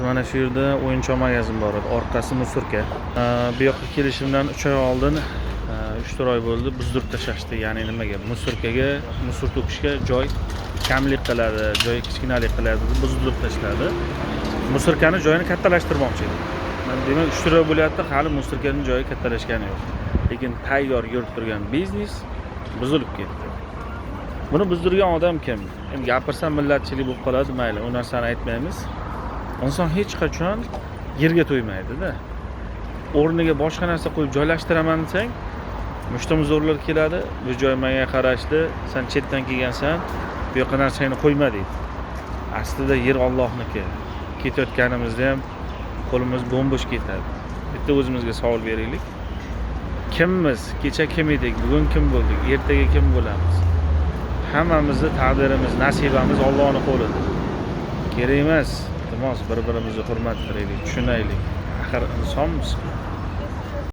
Mana shu yerda o'yinchoq magazin bor edi. Orqasi musurka. Bu yoqqa kelishimdan 3 oy oldin 3-4 oy bo'ldi, buzdirib tashlashdi. Ya'ni nimaga? Musurkaga, musor to'kishga joy kamlik qiladi, joy kichkinalik qiladi deb buzdirib tashladi. Musurkani joyini kattalashtirmoqchi edi. Demak 3 oy bo'lyapti, hali musurkaning joyi kattalashgani yo'q. Lekin tayyor yurib turgan biznes buzilib ketdi. Buni buzdirgan odam kim? Endi gapirsam millatchilik bo'lib qoladi, mayli, u narsani aytmaymiz. Inson hech qachon yerga to'ymaydi-da. O'rniga boshqa narsa qo'yib joylashtiraman desang, mushtamizorlar keladi, bu joy menga qarashli, sen chetdan kelgansan, bu yoqqa narsangni qo'yma deydi. Aslida yer Allohniki. Ketayotganimizda ham qo'limiz bo'm-bo'sh ketadi. Bitta o'zimizga savol beraylik. Kimmiz? Kecha kim edik? Bugun kim bo'ldik? Ertaga kim bo'lamiz? Hammamizni taqdirimiz, nasibamiz Allohning qo'lida. Kerak emas, iltimos bir-birimizni hurmat qilaylik, tushunaylik. Axir insonmiz.